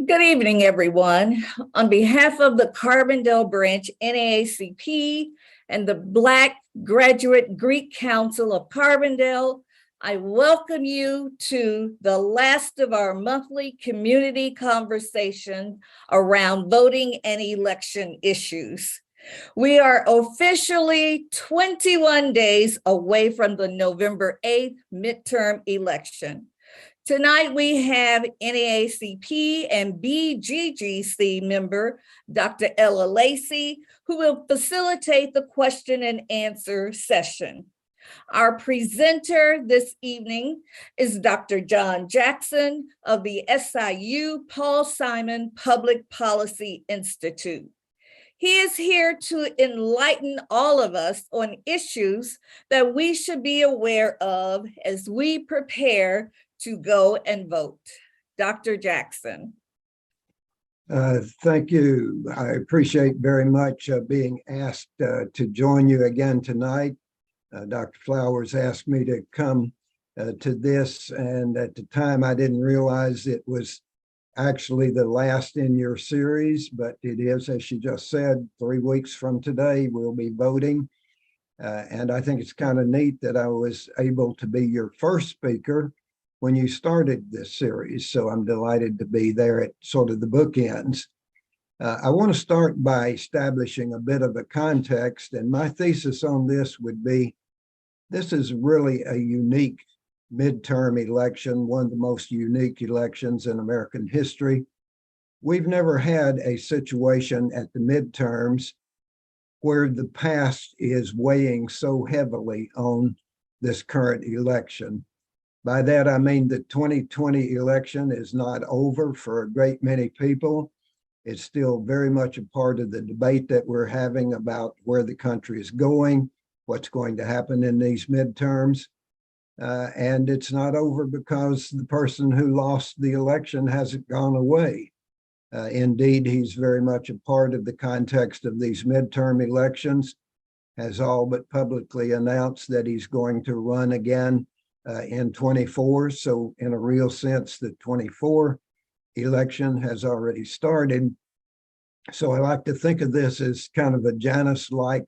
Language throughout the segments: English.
Good evening, everyone. On behalf of the Carbondale Branch NAACP and the Black Graduate Greek Council of Carbondale, I welcome you to the last of our monthly community conversation around voting and election issues. We are officially 21 days away from the November 8th midterm election. Tonight, we have NAACP and BGGC member, Dr. Ella Lacey, who will facilitate the question and answer session. Our presenter this evening is Dr. John Jackson of the SIU Paul Simon Public Policy Institute. He is here to enlighten all of us on issues that we should be aware of as we prepare to go and vote. Dr. Jackson. Thank you. I appreciate very much being asked to join you again tonight. Dr. Flowers asked me to come to this, and at the time I didn't realize it was actually the last in your series, but it is, as she just said, 3 weeks from today, we'll be voting. And I think it's kind of neat that I was able to be your first speaker when you started this series. So I'm delighted to be there at sort of the bookends. I want to start by establishing a bit of a context, and my thesis on this would be, this is really a unique midterm election, one of the most unique elections in American history. We've never had a situation at the midterms where the past is weighing so heavily on this current election. By that, I mean the 2020 election is not over for a great many people. It's still very much a part of the debate that we're having about where the country is going, what's going to happen in these midterms. And it's not over because the person who lost the election hasn't gone away. Indeed, he's very much a part of the context of these midterm elections, has all but publicly announced that he's going to run again in 24. So in a real sense, the 24 election has already started. So I like to think of this as kind of a Janus-like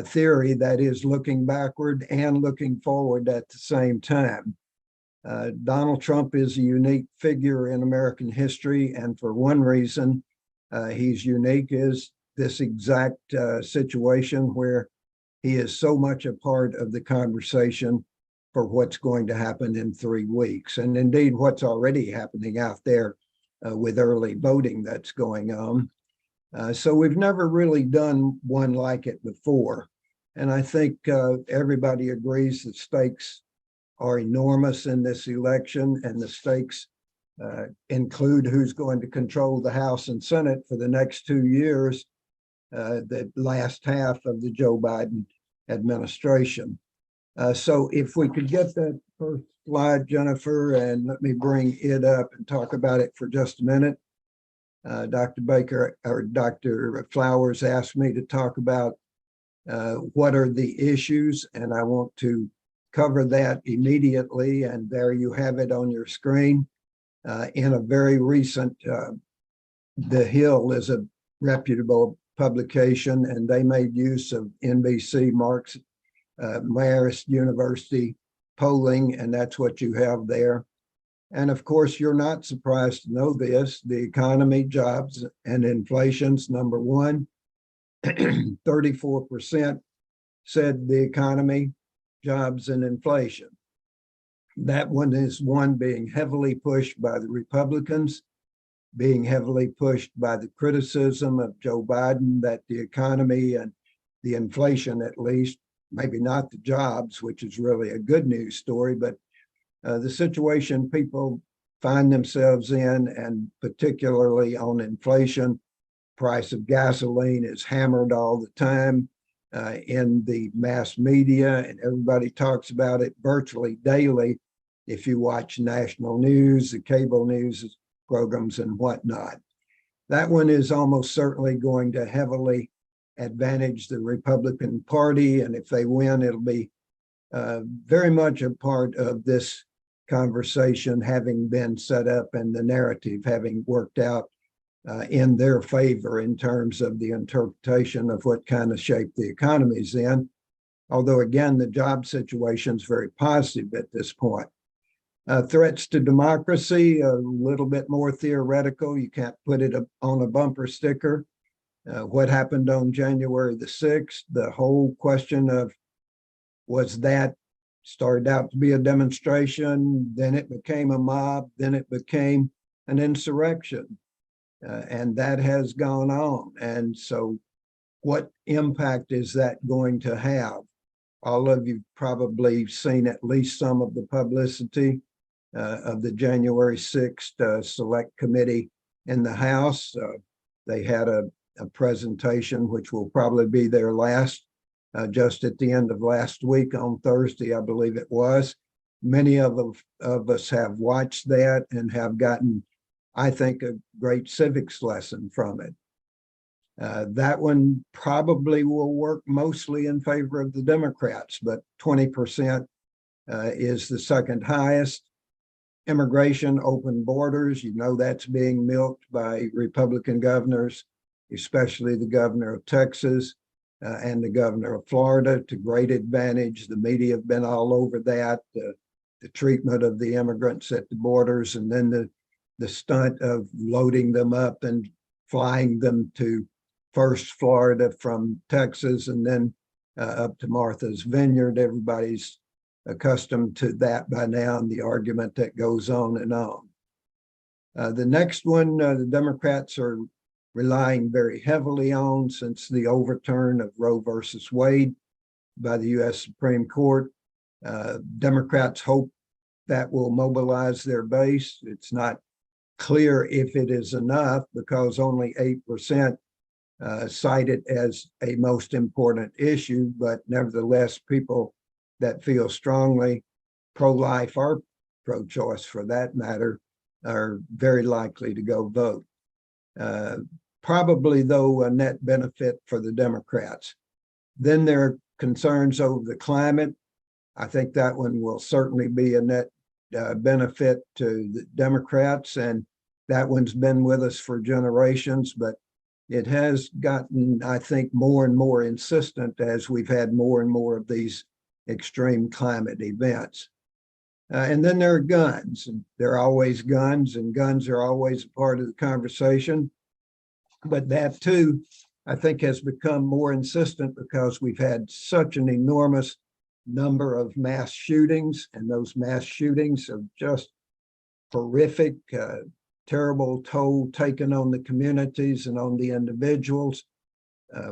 theory that is looking backward and looking forward at the same time. Donald Trump is a unique figure in American history, and for one reason he's unique is this exact situation where he is so much a part of the conversation for what's going to happen in 3 weeks, and indeed what's already happening out there with early voting that's going on. So we've never really done one like it before. And I think everybody agrees the stakes are enormous in this election, and the stakes include who's going to control the House and Senate for the next 2 years, the last half of the Joe Biden administration. So if we could get that first slide, Jennifer, and let me bring it up and talk about it for just a minute. Dr. Baker or Dr. Flowers asked me to talk about what are the issues, and I want to cover that immediately. And there you have it on your screen. In a very recent, The Hill is a reputable publication, and they made use of NBC Marist University polling, and that's what you have there. And of course, you're not surprised to know this. The economy, jobs, and inflation's number one. 34% said the economy, jobs, and inflation. That one is one being heavily pushed by the Republicans, being heavily pushed by the criticism of Joe Biden that the economy and the inflation, at least, maybe not the jobs, which is really a good news story, but the situation people find themselves in, and particularly on inflation. Price of gasoline is hammered all the time in the mass media, and everybody talks about it virtually daily if you watch national news, the cable news programs, and whatnot. That one is almost certainly going to heavily advantage the Republican Party, and if they win, it'll be very much a part of this conversation having been set up and the narrative having worked out in their favor in terms of the interpretation of what kind of shape the economy is in. Although, again, the job situation is very positive at this point. Threats to democracy, a little bit more theoretical. You can't put it on a bumper sticker. What happened on January the 6th, the whole question of was that started out to be a demonstration, then it became a mob, then it became an insurrection. And that has gone on. And so what impact is that going to have? All of you probably seen at least some of the publicity of the January 6th Select Committee in the House. They had a presentation, which will probably be their last, just at the end of last week on Thursday, I believe it was. Many of us have watched that and have gotten, I think, a great civics lesson from it. That one probably will work mostly in favor of the Democrats, but 20% is the second highest. Immigration, open borders, you know that's being milked by Republican governors, especially the governor of Texas and the governor of Florida to great advantage. The media have been all over that, the treatment of the immigrants at the borders, and then the stunt of loading them up and flying them to first Florida from Texas and then up to Martha's Vineyard. Everybody's accustomed to that by now and the argument that goes on and on. The next one, the Democrats are relying very heavily on since the overturn of Roe versus Wade by the U.S. Supreme Court. Democrats hope that will mobilize their base. It's not clear if it is enough because only 8% cite it as a most important issue, but nevertheless, people that feel strongly pro-life or pro-choice for that matter are very likely to go vote. Probably, though, a net benefit for the Democrats. Then there are concerns over the climate. I think that one will certainly be a net benefit to the Democrats, and that one's been with us for generations, but it has gotten, I think, more and more insistent as we've had more and more of these extreme climate events. And then there are guns, and there are always guns, and guns are always a part of the conversation. But that too, I think, has become more insistent because we've had such an enormous number of mass shootings, and those mass shootings are just horrific, terrible toll taken on the communities and on the individuals.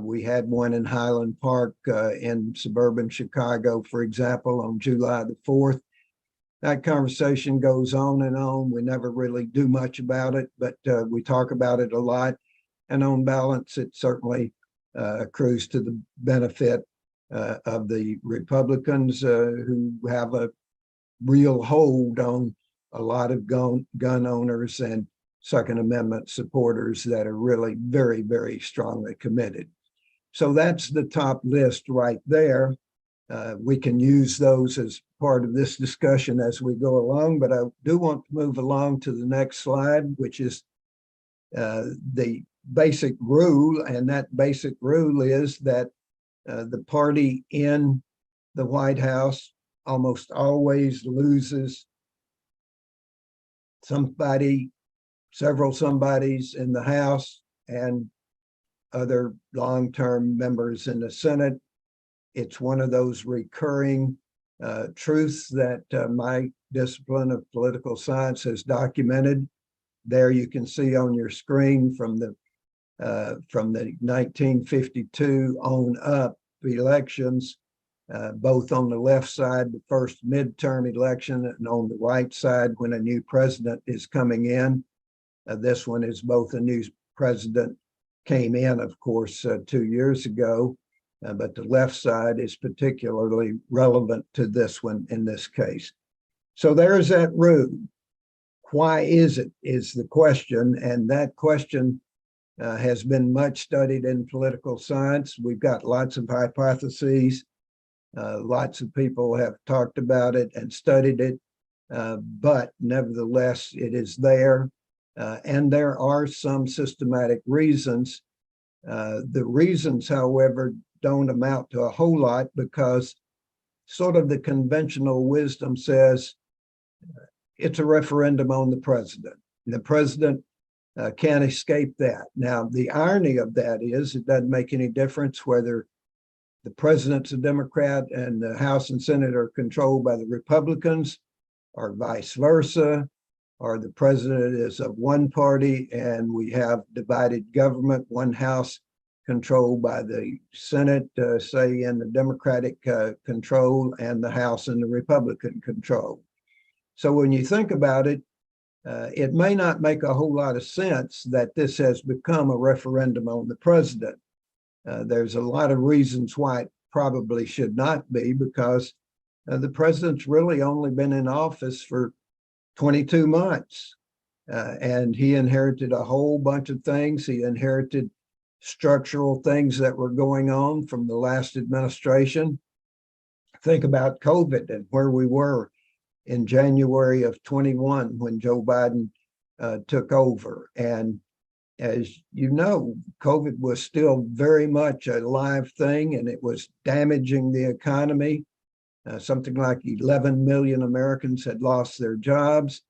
We had one in Highland Park in suburban Chicago, for example, on July the 4th. That conversation goes on and on. We never really do much about it, but we talk about it a lot. And on balance, it certainly accrues to the benefit of the Republicans who have a real hold on a lot of gun owners and Second Amendment supporters that are really very, very strongly committed. So that's the top list right there. We can use those as part of this discussion as we go along, but I do want to move along to the next slide, which is the basic rule. And that basic rule is that the party in the White House almost always loses somebody, several somebodies in the House and other long-term members in the Senate. It's one of those recurring truths that my discipline of political science has documented. There you can see on your screen from the 1952 on up elections, both on the left side, the first midterm election, and on the right side when a new president is coming in. This one is both a new president came in, of course, 2 years ago, but the left side is particularly relevant to this one in this case. So there's that rule. Why is it, is the question, and that question has been much studied in political science. We've got lots of hypotheses. Lots of people have talked about it and studied it. but nevertheless, it is there. And there are some systematic reasons. The reasons, however, don't amount to a whole lot because sort of the conventional wisdom says it's a referendum on the president. And the president can't escape that. Now, the irony of that is it doesn't make any difference whether the president's a Democrat and the House and Senate are controlled by the Republicans, or vice versa, or the president is of one party and we have divided government, one House controlled by the Senate, say in the Democratic control, and the House in the Republican control. So when you think about it, it may not make a whole lot of sense that this has become a referendum on the president. There's a lot of reasons why it probably should not be, because the president's really only been in office for 22 months. And he inherited a whole bunch of things. He inherited structural things that were going on from the last administration. Think about COVID and where we were in January of 21 when Joe Biden took over. And as you know, COVID was still very much a live thing and it was damaging the economy. Something like 11 million Americans had lost their jobs.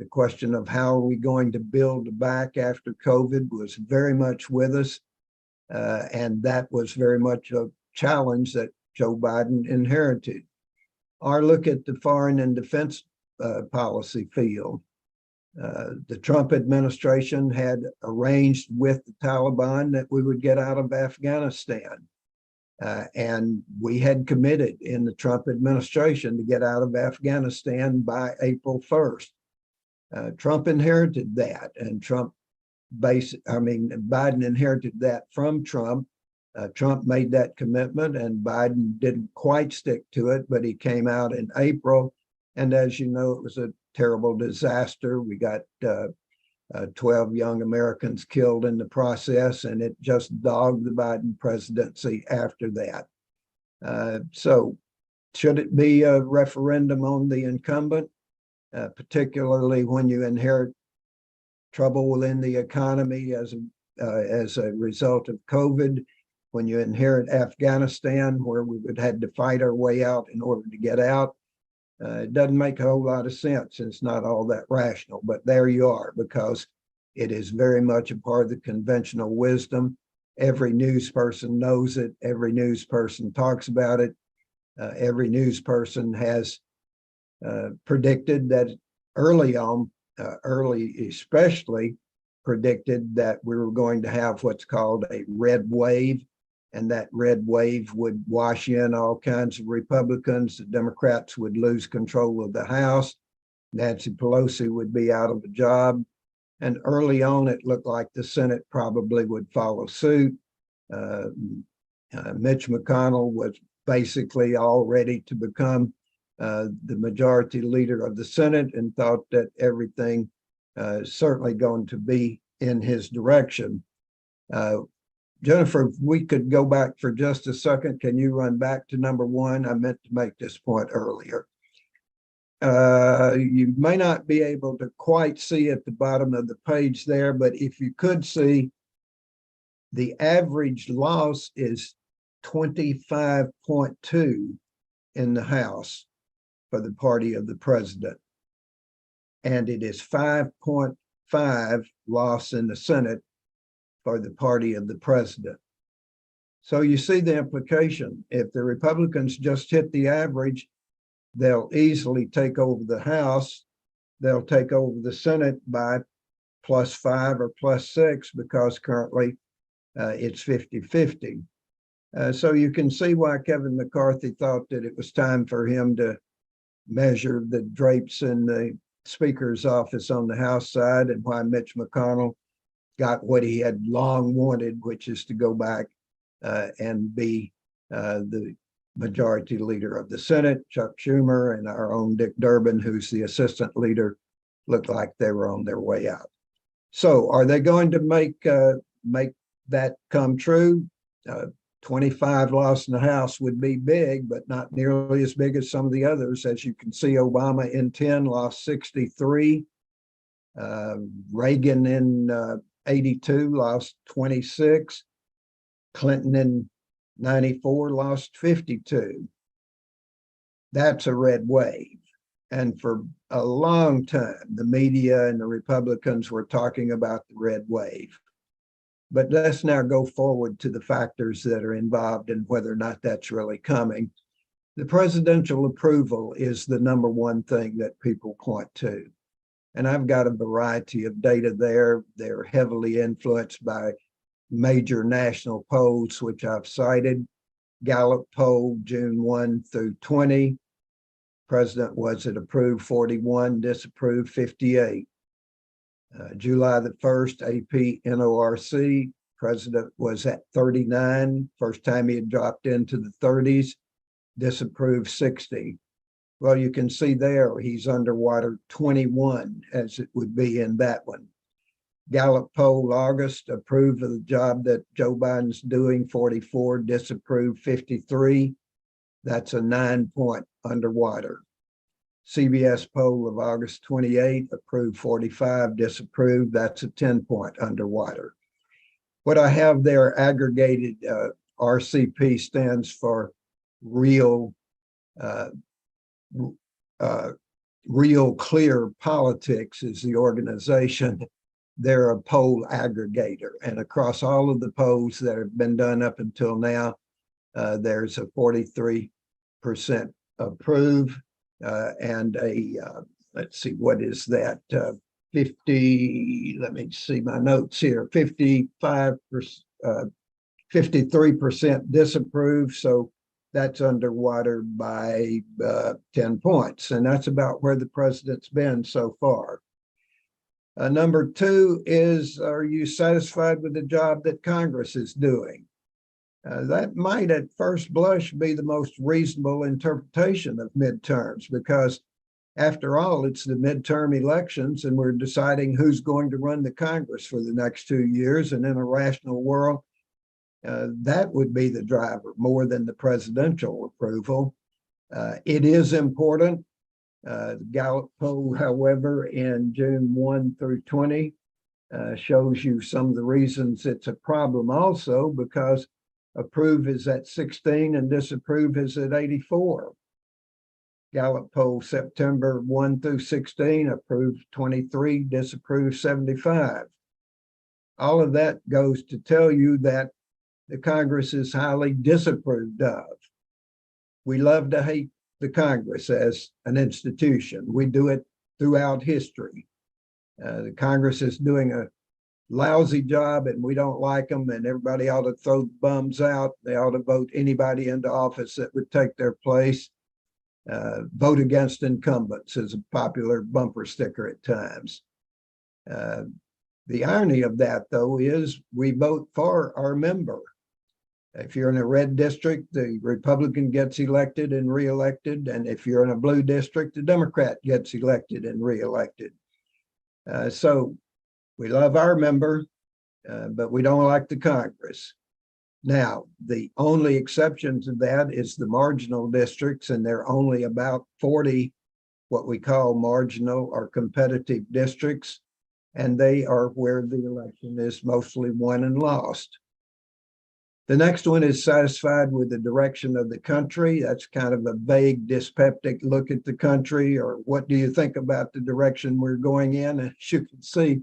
The question of how are we going to build back after COVID was very much with us. And that was very much a challenge that Joe Biden inherited. Or look at the foreign and defense policy field. The Trump administration had arranged with the Taliban that we would get out of Afghanistan. And we had committed in the Trump administration to get out of Afghanistan by April 1st. Trump inherited that, and Biden inherited that from Trump. Trump made that commitment and Biden didn't quite stick to it, but he came out in April. And as you know, it was a terrible disaster. We got 12 young Americans killed in the process, and it just dogged the Biden presidency after that. So should it be a referendum on the incumbent, particularly when you inherit trouble within the economy as a result of COVID, when you inherit Afghanistan, where we would have to fight our way out in order to get out? It doesn't make a whole lot of sense. It's not all that rational, but there you are, because it is very much a part of the conventional wisdom. Every news person knows it. Every news person talks about it. Every news person has predicted that early especially predicted that we were going to have what's called a red wave. And that red wave would wash in all kinds of Republicans. The Democrats would lose control of the House. Nancy Pelosi would be out of a job. And early on, it looked like the Senate probably would follow suit. Mitch McConnell was basically all ready to become the majority leader of the Senate and thought that everything certainly going to be in his direction. Jennifer, if we could go back for just a second, can you run back to number one? I meant to make this point earlier. You may not be able to quite see at the bottom of the page there, but if you could see, the average loss is 25.2 in the House for the party of the president. And it is 5.5 loss in the Senate for the party of the president. So you see the implication. If the Republicans just hit the average, they'll easily take over the House. They'll take over the Senate by +5 or +6, because currently it's 50-50. So you can see why Kevin McCarthy thought that it was time for him to measure the drapes in the Speaker's office on the House side, and why Mitch McConnell got what he had long wanted, which is to go back and be the majority leader of the Senate. Chuck Schumer and our own Dick Durbin, who's the assistant leader, looked like they were on their way out. So are they going to make that come true? 25 lost in the House would be big, but not nearly as big as some of the others. As you can see, Obama in 10 lost 63. Reagan in 82 lost 26. Clinton in 94 lost 52. That's a red wave. And for a long time, the media and the Republicans were talking about the red wave. But let's now go forward to the factors that are involved in whether or not that's really coming. The presidential approval is the number one thing that people point to. And I've got a variety of data there. They're heavily influenced by major national polls, which I've cited. Gallup poll, June 1 through 20. President was it approved 41, disapproved 58. July the 1st, AP NORC, president was at 39. First time he had dropped into the 30s, disapproved 60. Well, you can see there he's underwater 21, as it would be in that one. Gallup poll August, approved of the job that Joe Biden's doing, 44, disapproved 53. That's a 9-point underwater. CBS poll of August 28, approved 45, disapproved. That's a 10-point underwater. What I have there aggregated, RCP stands for Real Clear Politics is the organization. They're a poll aggregator. And across all of the polls that have been done up until now, there's a 43% approve and let's see, what is that? 50, let me see my notes here, 55%, 53% disapprove. So that's underwater by 10 points. And that's about where the president's been so far. Number two is, are you satisfied with the job that Congress is doing? That might at first blush be the most reasonable interpretation of midterms, because after all, it's the midterm elections and we're deciding who's going to run the Congress for the next 2 years. And in a rational world, that would be the driver more than the presidential approval. It is important. The Gallup poll, however, in June 1 through 20 shows you some of the reasons it's a problem also, because approve is at 16 and disapprove is at 84. Gallup poll September 1 through 16, approve 23, disapprove 75. All of that goes to tell you that the Congress is highly disapproved of. We love to hate the Congress as an institution. We do it throughout history. The Congress is doing a lousy job and we don't like them, and everybody ought to throw bums out. They ought to vote anybody into office that would take their place. Vote against incumbents is a popular bumper sticker at times. The irony of that, though, is we vote for our member. If you're in a red district, the Republican gets elected and reelected. And if you're in a blue district, the Democrat gets elected and reelected. So we love our member, but we don't like the Congress. Now, the only exception to that is the marginal districts, and there are only about 40 what we call marginal or competitive districts, and they are where the election is mostly won and lost. The next one is satisfied with the direction of the country. That's kind of a vague, dyspeptic look at the country, or what do you think about the direction we're going in? As you can see,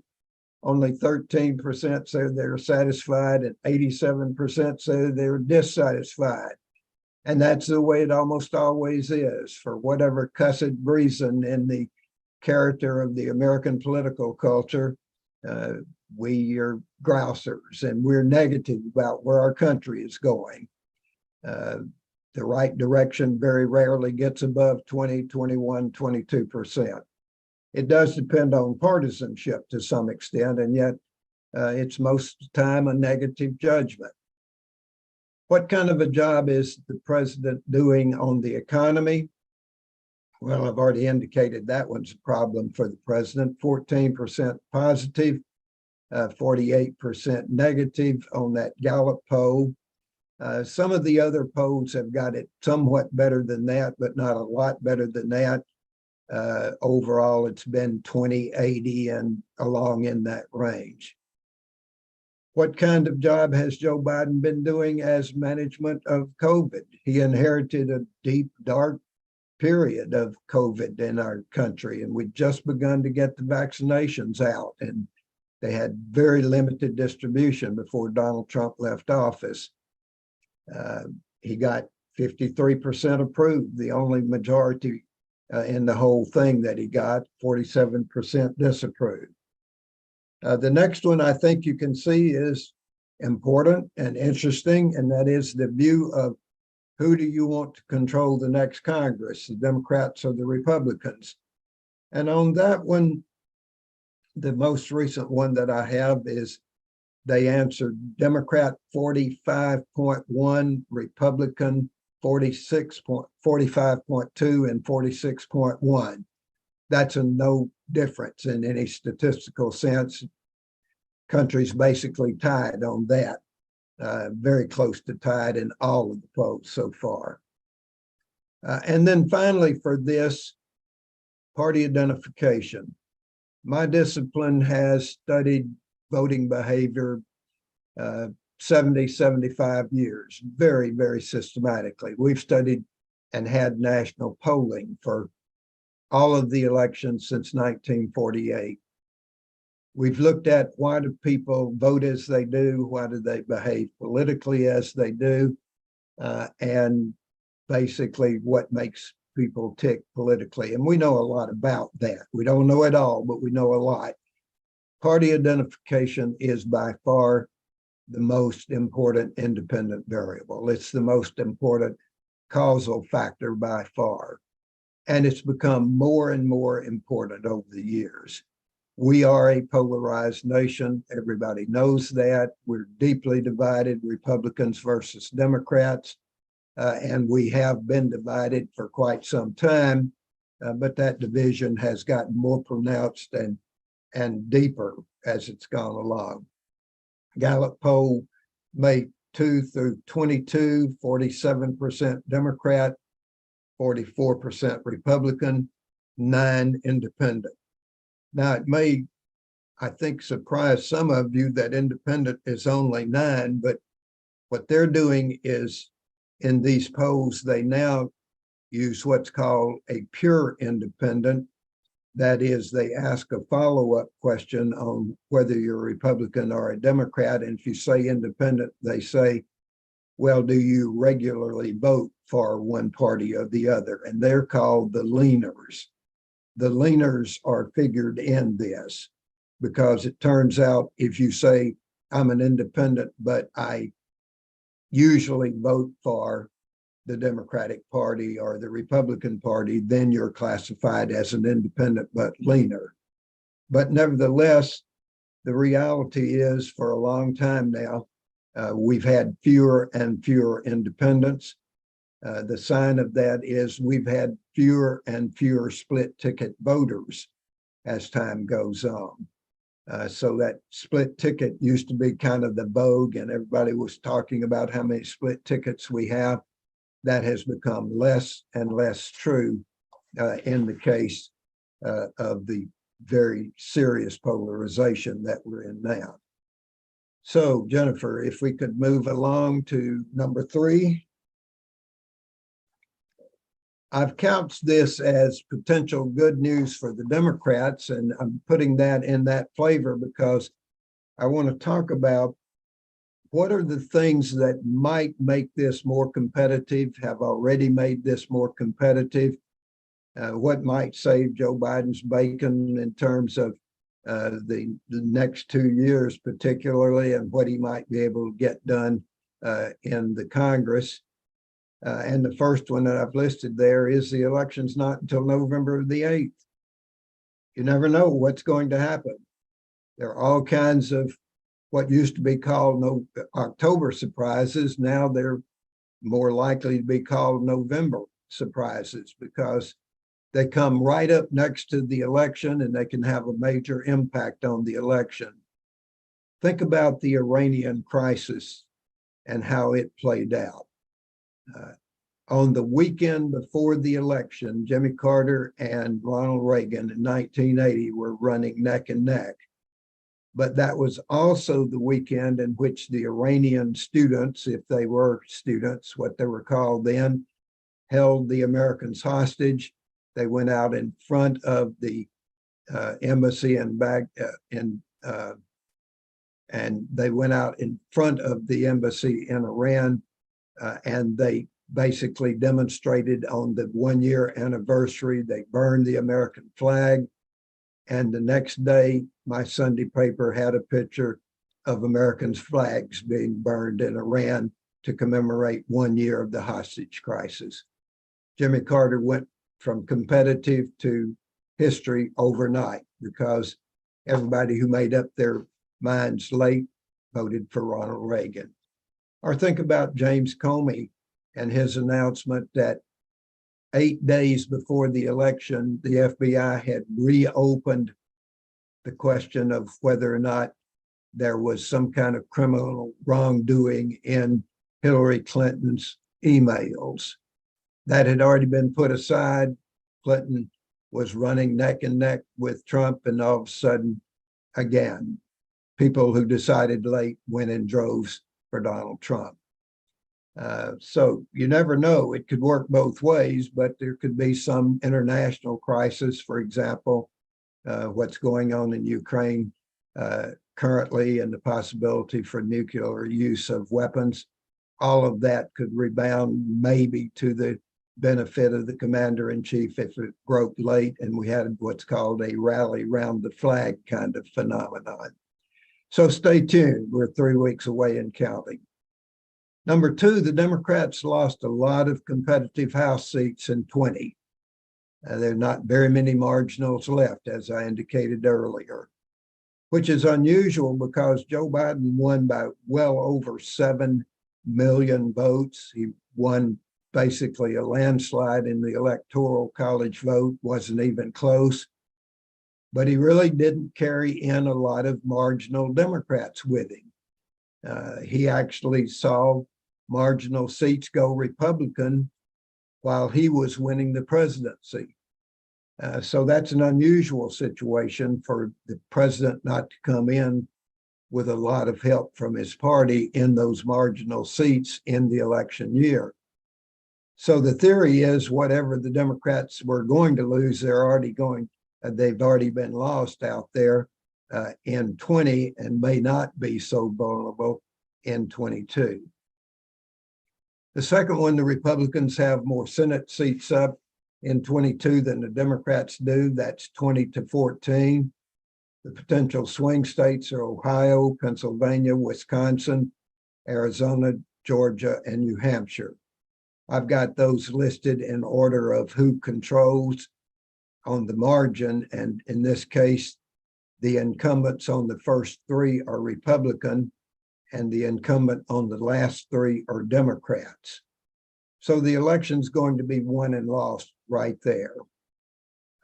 only 13% say they're satisfied and 87% say they're dissatisfied. And that's the way it almost always is, for whatever cussed reason in the character of the American political culture. We are grousers and we're negative about where our country is going. The right direction very rarely gets above 20, 21, 22%. It does depend on partisanship to some extent, and yet it's most of the time a negative judgment. What kind of a job is the president doing on the economy? Well, I've already indicated that one's a problem for the president. 14% positive, 48% negative on that Gallup poll. Some of the other polls have got it somewhat better than that, but not a lot better than that. Overall, it's been 20, 80, and along in that range. What kind of job has Joe Biden been doing as management of COVID? He inherited a deep, dark period of COVID in our country, and we'd just begun to get the vaccinations out, and they had very limited distribution before Donald Trump left office. He got 53% approved, the only majority in the whole thing that he got, 47% disapproved. The next one I think you can see is important and interesting, and that is the view of who do you want to control the next Congress, the Democrats or the Republicans? And on that one, the most recent one that I have is they answered Democrat 45.1, Republican 45.2, and 46.1. That's a no difference in any statistical sense. Country's basically tied on that, very close to tied in all of the polls so far. And then finally for this, party identification. My discipline has studied voting behavior 70, 75 years, very, very systematically. We've studied and had national polling for all of the elections since 1948. We've looked at why do people vote as they do, why do they behave politically as they do, and basically what makes people tick politically. And we know a lot about that. We don't know it all, but we know a lot. Party identification is by far the most important independent variable. It's the most important causal factor by far. And it's become more and more important over the years. We are a polarized nation. Everybody knows that. We're deeply divided, Republicans versus Democrats. And we have been divided for quite some time, but that division has gotten more pronounced and deeper as it's gone along. Gallup poll, May 2 through 22, 47% Democrat, 44% Republican, 9 independent. Now, it may, I think, surprise some of you that independent is only 9, but what they're doing is in these polls, they now use what's called a pure independent. That is, they ask a follow-up question on whether you're a Republican or a Democrat. And if you say independent, they say, well, do you regularly vote for one party or the other? And they're called the leaners. The leaners are figured in this because it turns out if you say, I'm an independent, but I usually vote for the Democratic Party or the Republican Party, then you're classified as an independent but leaner. But nevertheless, the reality is for a long time now, we've had fewer and fewer independents. The sign of that is we've had fewer and fewer split ticket voters as time goes on. So that split ticket used to be kind of the vogue and everybody was talking about how many split tickets we have. That has become less and less true in the case of the very serious polarization that we're in now. So Jennifer, if we could move along to number 3. I've couched this as potential good news for the Democrats, and I'm putting that in that flavor because I want to talk about what are the things that might make this more competitive, have already made this more competitive, what might save Joe Biden's bacon in terms of the next 2 years particularly, and what he might be able to get done in the Congress. And the first one that I've listed there is the election's not until November the 8th. You never know what's going to happen. There are all kinds of what used to be called October surprises. Now they're more likely to be called November surprises because they come right up next to the election and they can have a major impact on the election. Think about the Iranian crisis and how it played out. On the weekend before the election, Jimmy Carter and Ronald Reagan in 1980 were running neck and neck. But that was also the weekend in which the Iranian students, if they were students, what they were called then, held the Americans hostage. They went out in front of the embassy in Baghdad, and they went out in front of the embassy in Iran, and they basically demonstrated on the 1-year anniversary. They burned the American flag. And the next day, my Sunday paper had a picture of Americans' flags being burned in Iran to commemorate 1 year of the hostage crisis. Jimmy Carter went from competitive to history overnight because everybody who made up their minds late voted for Ronald Reagan. Or think about James Comey and his announcement that 8 days before the election, the FBI had reopened the question of whether or not there was some kind of criminal wrongdoing in Hillary Clinton's emails. That had already been put aside. Clinton was running neck and neck with Trump, and all of a sudden, again, people who decided late went in droves for Donald Trump. So you never know. It could work both ways, but there could be some international crisis. For example, what's going on in Ukraine currently and the possibility for nuclear use of weapons. All of that could rebound maybe to the benefit of the commander-in-chief if it broke late and we had what's called a rally round the flag kind of phenomenon. So stay tuned. We're 3 weeks away and counting. Number two, the Democrats lost a lot of competitive House seats in 20. There are not very many marginals left, as I indicated earlier, which is unusual because Joe Biden won by well over 7 million votes. He won basically a landslide in the Electoral College vote, wasn't even close. But he really didn't carry in a lot of marginal Democrats with him. He actually saw marginal seats go Republican while he was winning the presidency. So that's an unusual situation for the president not to come in with a lot of help from his party in those marginal seats in the election year. So the theory is whatever the Democrats were going to lose, they've already been lost out there in 20 and may not be so vulnerable in 22. The second one, the Republicans have more Senate seats up in 22 than the Democrats do. That's 20-14. The potential swing states are Ohio, Pennsylvania, Wisconsin, Arizona, Georgia, and New Hampshire. I've got those listed in order of who controls on the margin. And in this case, the incumbents on the first 3 are Republican, and the incumbent on the last 3 are Democrats. So the election's going to be won and lost right there.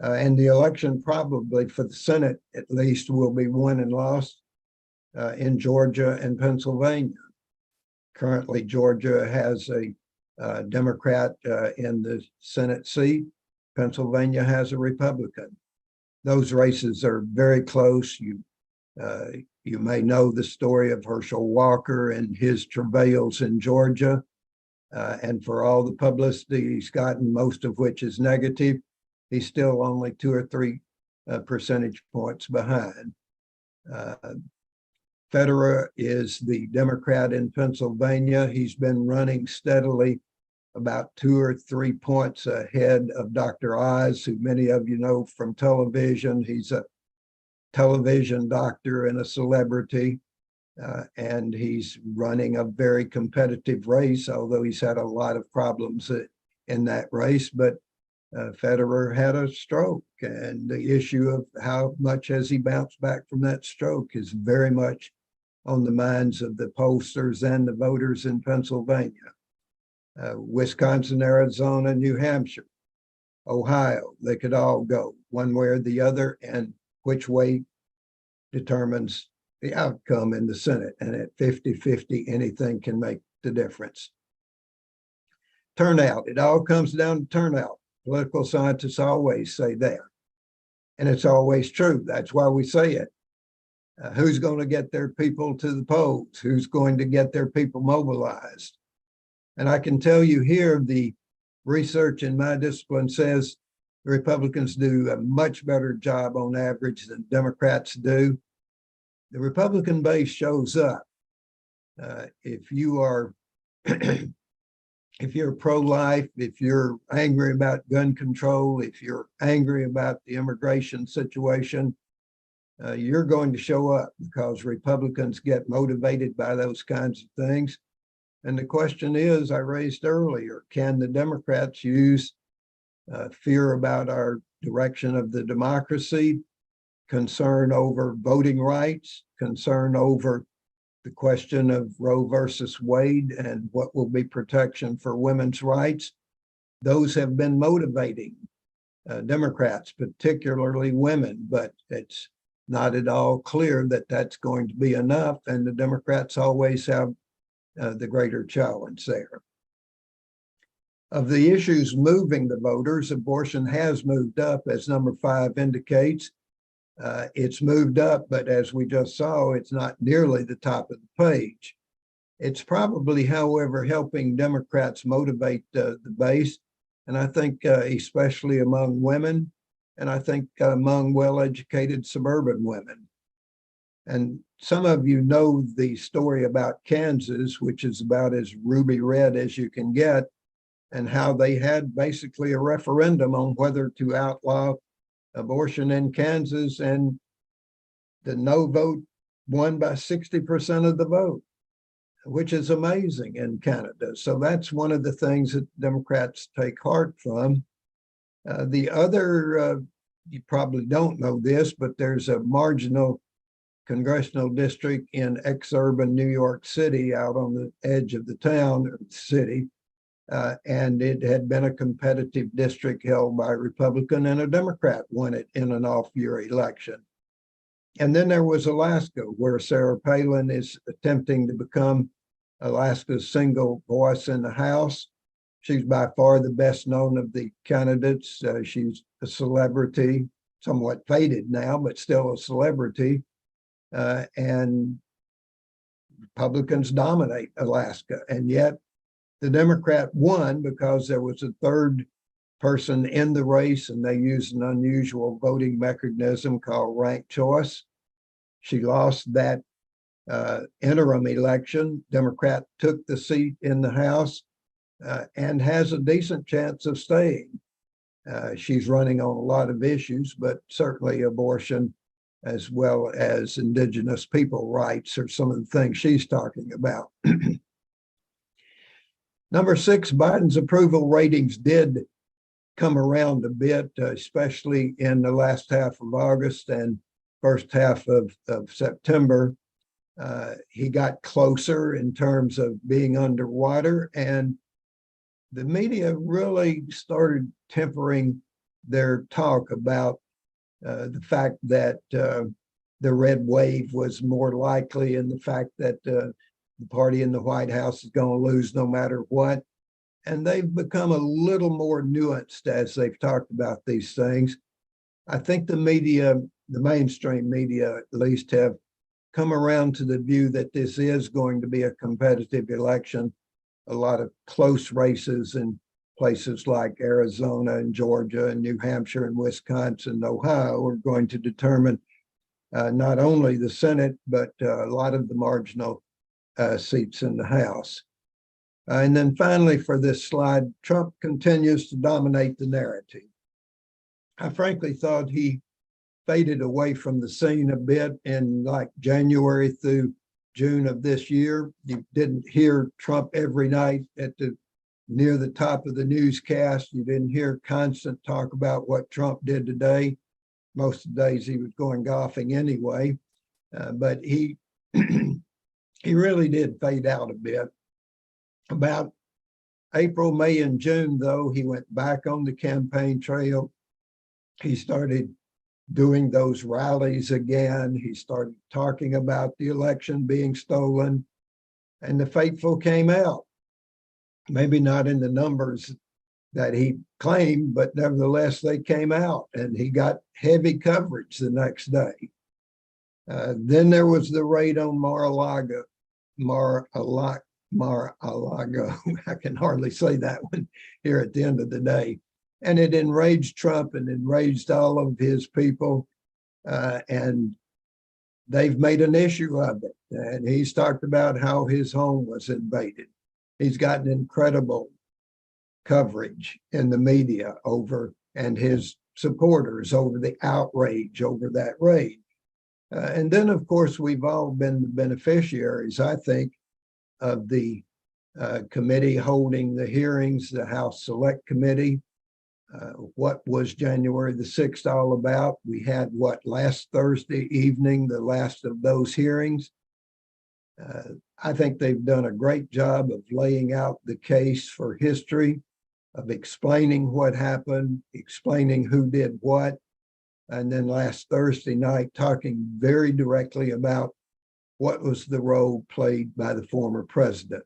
And the election probably for the Senate, at least, will be won and lost in Georgia and Pennsylvania. Currently, Georgia has a Democrat in the Senate seat. Pennsylvania has a Republican. Those races are very close. You may know the story of Herschel Walker and his travails in Georgia. And for all the publicity he's gotten, most of which is negative, he's still only 2 or 3 percentage points behind. Federer is the Democrat in Pennsylvania. He's been running steadily about 2 or 3 points ahead of Dr. Oz, who many of you know from television. He's a television doctor and a celebrity, and he's running a very competitive race, although he's had a lot of problems in that race. But Federer had a stroke, and the issue of how much has he bounced back from that stroke is very much on the minds of the pollsters and the voters in Pennsylvania. Wisconsin, Arizona, New Hampshire, Ohio, they could all go one way or the other, and which way determines the outcome in the Senate. And at 50-50, anything can the difference. Turnout, it all comes down to turnout. Political scientists always say that. And it's always true. That's why we say it. Who's going to get their people to the polls? Who's going to get their people mobilized? And I can tell you here, the research in my discipline says Republicans do a much better job on average than Democrats do. The Republican base shows up. If you are if you're pro-life, if you're angry about gun control, if you're angry about the immigration situation, you're going to show up because Republicans get motivated by those kinds of things. And the question is, I raised earlier, can the Democrats use fear about our direction of the democracy, concern over voting rights, concern over the question of Roe versus Wade and what will be protection for women's rights? Those have been motivating Democrats, particularly women, but it's not at all clear that that's going to be enough. And the Democrats always have the greater challenge there. Of the issues moving the voters, abortion has moved up, as number 5 indicates. It's moved up, but as we just saw, it's not nearly the top of the page. It's probably, however, helping Democrats motivate the base, and I think especially among women, and I think among well-educated suburban women. And some of you know the story about Kansas, which is about as ruby red as you can get, and how they had basically a referendum on whether to outlaw abortion in Kansas, and the no vote won by 60% of the vote, which is amazing in Canada. So that's one of the things that Democrats take heart from. The other, you probably don't know this, but there's a marginal congressional district in ex-urban New York City out on the edge of the town or the city. And it had been a competitive district held by a Republican, and a Democrat won it in an off-year election. And then there was Alaska, where Sarah Palin is attempting to become Alaska's single voice in the House. She's by far the best known of the candidates. She's a celebrity, somewhat faded now, but still a celebrity. And Republicans dominate Alaska, and yet the Democrat won because there was a third person in the race, and they used an unusual voting mechanism called ranked choice. She lost that interim election. Democrat took the seat in the House and has a decent chance of staying. She's running on a lot of issues, but certainly abortion as well as indigenous people rights are some of the things she's talking about. Number 6, Biden's approval ratings did come around a bit, especially in the last half of August and first half of September. He got closer in terms of being underwater, and the media really started tempering their talk about the fact that the red wave was more likely, and the fact that the party in the White House is going to lose no matter what. And they've become a little more nuanced as they've talked about these things. I think the media, the mainstream media at least, have come around to the view that this is going to be a competitive election. A lot of close races in places like Arizona and Georgia and New Hampshire and Wisconsin and Ohio are going to determine not only the Senate, but a lot of the marginal seats in the House. And then finally, for this slide, Trump continues to dominate the narrative. I frankly thought he faded away from the scene a bit in like January through June of this year. You didn't hear Trump every night at near the top of the newscast. You didn't hear constant talk about what Trump did today. Most of the days he was going golfing anyway, but he he really did fade out a bit. About April, May, and June, though, he went back on the campaign trail. He started doing those rallies again. He started talking about the election being stolen. And the faithful came out, maybe not in the numbers that he claimed, but nevertheless, they came out and he got heavy coverage the next day. Then there was the raid on Mar-a-Lago. I can hardly say that one here at the end of the day. And it enraged Trump and enraged all of his people. And they've made an issue of it. And he's talked about how his home was invaded. He's gotten incredible coverage in the media over, and his supporters over the outrage over that raid. And then, of course, we've all been the beneficiaries, I think, of the committee holding the hearings, the House Select Committee. What was January the 6th all about? We had last Thursday evening, the last of those hearings. I think they've done a great job of laying out the case for history, of explaining what happened, explaining who did what, and then last Thursday night talking very directly about what was the role played by the former president.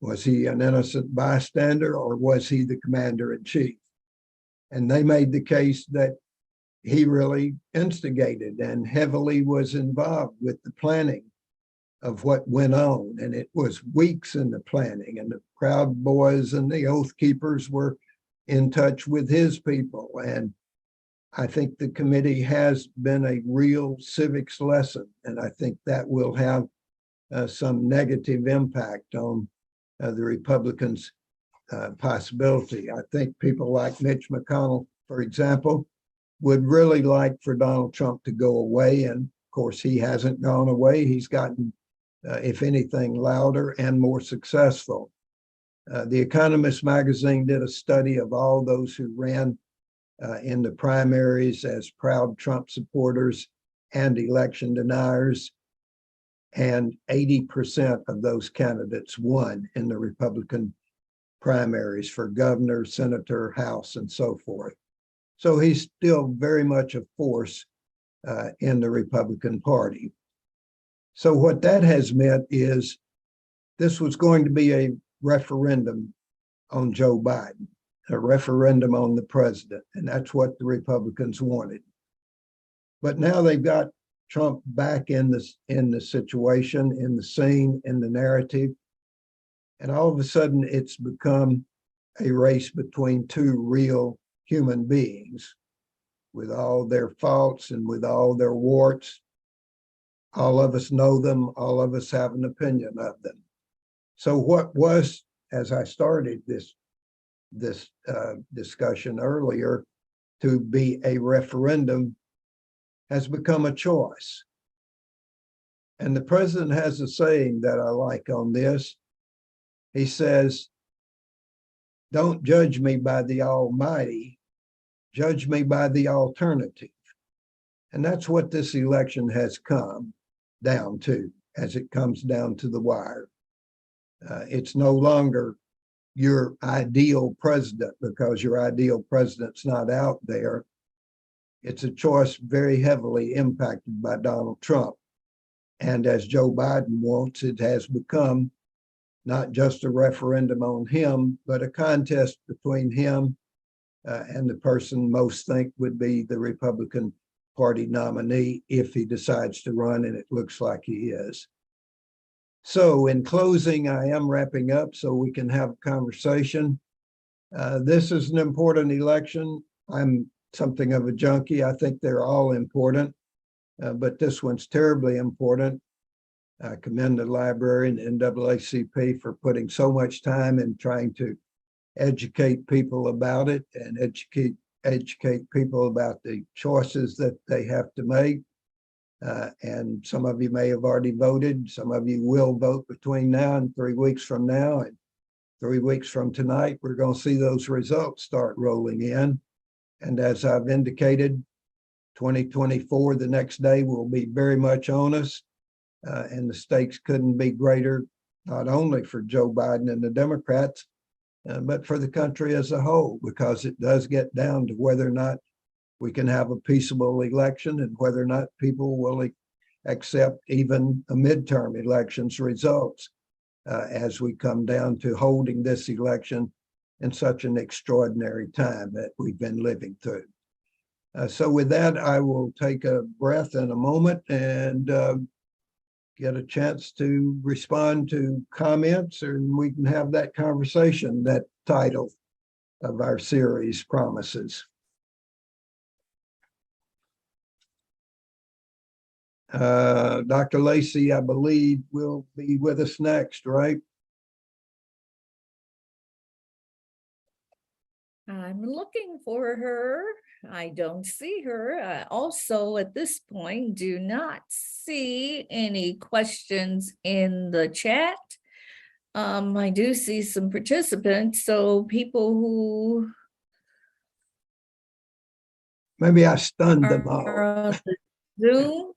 Was he an innocent bystander or was he the commander-in-chief? And they made the case that he really instigated and heavily was involved with the planning of what went on. And it was weeks in the planning, and the Proud Boys and the Oath Keepers were in touch with his people. And I think the committee has been a real civics lesson, and I think that will have some negative impact on the Republicans' possibility. I think people like Mitch McConnell, for example, would really like for Donald Trump to go away. And of course, he hasn't gone away. He's gotten, if anything, louder and more successful. The Economist magazine did a study of all those who ran in the primaries as proud Trump supporters and election deniers. And 80% of those candidates won in the Republican primaries for governor, senator, House, and so forth. So he's still very much a force in the Republican Party. So what that has meant is this was going to be a referendum on Joe Biden, a referendum on the president, and that's what the Republicans wanted. But now they've got Trump back in the situation, in the scene, in the narrative. And all of a sudden it's become a race between two real human beings with all their faults and with all their warts. All of us know them, all of us have an opinion of them. So what was, as I started this discussion earlier, to be a referendum has become a choice. And the president has a saying that I like on this. He says, "Don't judge me by the Almighty, judge me by the alternative." And that's what this election has come down to, as it comes down to the wire. It's no longer your ideal president, because your ideal president's not out there. It's a choice very heavily impacted by Donald Trump. And as Joe Biden wants, it has become not just a referendum on him, but a contest between him and the person most think would be the Republican Party nominee if he decides to run, and it looks like he is. So in closing, I am wrapping up so we can have a conversation. This is an important election. I'm something of a junkie. I think they're all important, but this one's terribly important. I commend the library and NAACP for putting so much time in trying to educate people about it and educate people about the choices that they have to make. And some of you may have already voted. Some of you will vote between now and 3 weeks from now. And 3 weeks from tonight, we're going to see those results start rolling in. And as I've indicated, 2024, the next day, will be very much on us. And the stakes couldn't be greater, not only for Joe Biden and the Democrats, but for the country as a whole, because it does get down to whether or not we can have a peaceable election and whether or not people will accept even a midterm elections results as we come down to holding this election in such an extraordinary time that we've been living through. So with that, I will take a breath in a moment and get a chance to respond to comments, and we can have that conversation that title of our series promises. Dr. Lacey, I believe, will be with us next, right? I'm looking for her. I don't see her. I also, at this point, do not see any questions in the chat. I do see some participants, so people who Maybe I stunned them are all. on the Zoom.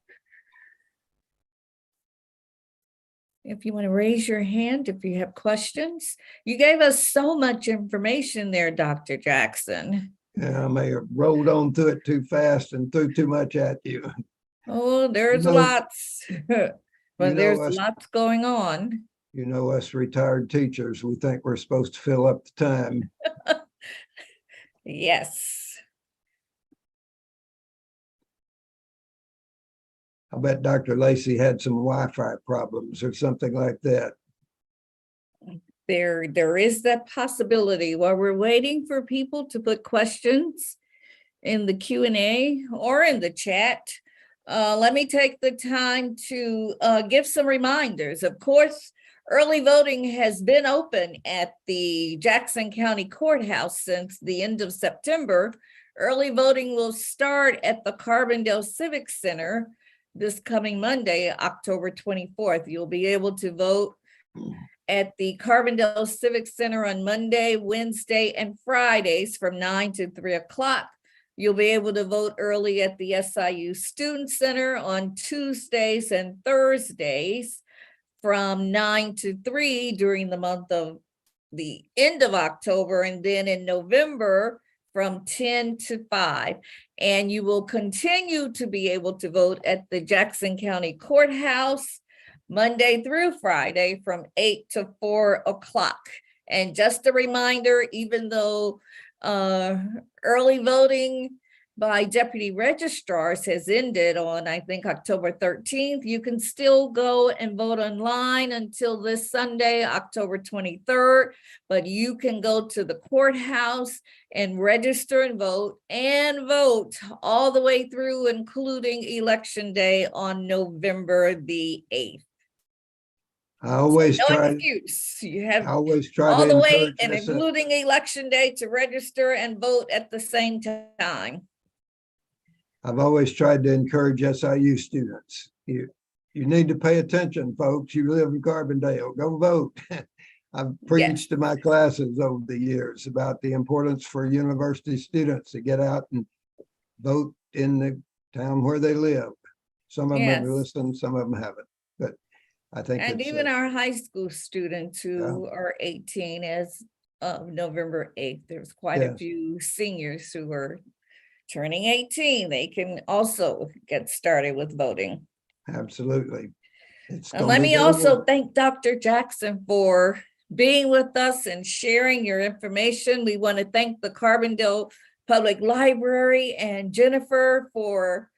If you want to raise your hand, if you have questions. You gave us so much information there, Dr. Jackson. Yeah, I may have rolled on through it too fast and threw too much at you. Oh, there's know- lots, but there's us, lots going on. you know, us retired teachers, we think we're supposed to fill up the time. Yes. I bet Dr. Lacey had some Wi-Fi problems or something like that. There is that possibility. While we're waiting for people to put questions in the Q&A or in the chat, let me take the time to give some reminders. Of course, early voting has been open at the Jackson County Courthouse since the end of September. Early voting will start at the Carbondale Civic Center this coming Monday, October 24th. You'll be able to vote at the Carbondale Civic Center on Monday, Wednesday, and Fridays from 9 to 3 o'clock. You'll be able to vote early at the SIU Student Center on Tuesdays and Thursdays from 9 to 3 during the month of the end of October, and then in November from 10 to 5. And you will continue to be able to vote at the Jackson County Courthouse Monday through Friday from 8 to 4 o'clock. And just a reminder, even though early voting by deputy registrars has ended on, I think, October 13th, you can still go and vote online until this Sunday, October 23rd, but you can go to the courthouse and register and vote all the way through, including Election Day on November the 8th. I always No try. excuse. You have I always try all to the way encourage and us. including Election Day to register and vote at the same time. I've always tried to encourage SIU students. You need to pay attention, folks. You live in Carbondale, go vote. I've preached to my classes over the years about the importance for university students to get out and vote in the town where they live. Some of them have listened, some of them haven't, but I think and even our high school students who are 18 as of November 8th, there's quite a few seniors who are turning 18. They can also get started with voting. Absolutely. And let me also thank Dr. Jackson for being with us and sharing your information. We want to thank the Carbondale Public Library and Jennifer for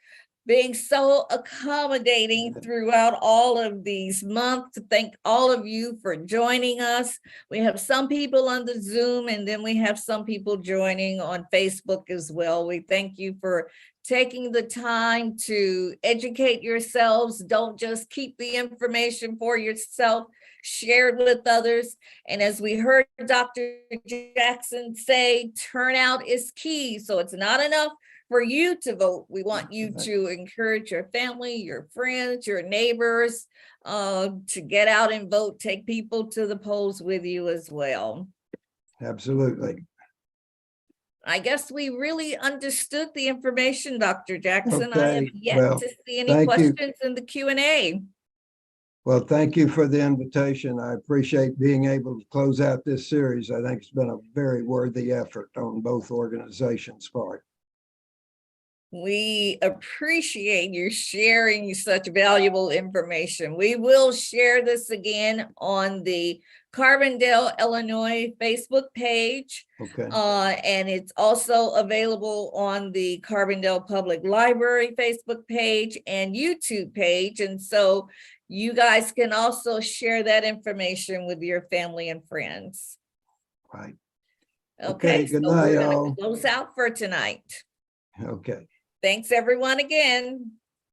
being so accommodating throughout all of these months. Thank all of you for joining us. We have some people on the Zoom, and then we have some people joining on Facebook as well. We thank you for taking the time to educate yourselves. Don't just keep the information for yourself, share it with others. And as we heard Dr. Jackson say, turnout is key. So it's not enough for you to vote. We want you to encourage your family, your friends, your neighbors to get out and vote. Take people to the polls with you as well. Absolutely. I guess we really understood the information, Dr. Jackson. Okay. I have yet to see any questions in the Q&A. Well, thank you for the invitation. I appreciate being able to close out this series. I think it's been a very worthy effort on both organizations' part. We appreciate you sharing such valuable information. We will share this again on the Carbondale, Illinois Facebook page. Okay, And it's also available on the Carbondale Public Library Facebook page and YouTube page. And so you guys can also share that information with your family and friends. right. Okay, Good so we're night, gonna y'all. close out for tonight. Okay. Thanks, everyone, again.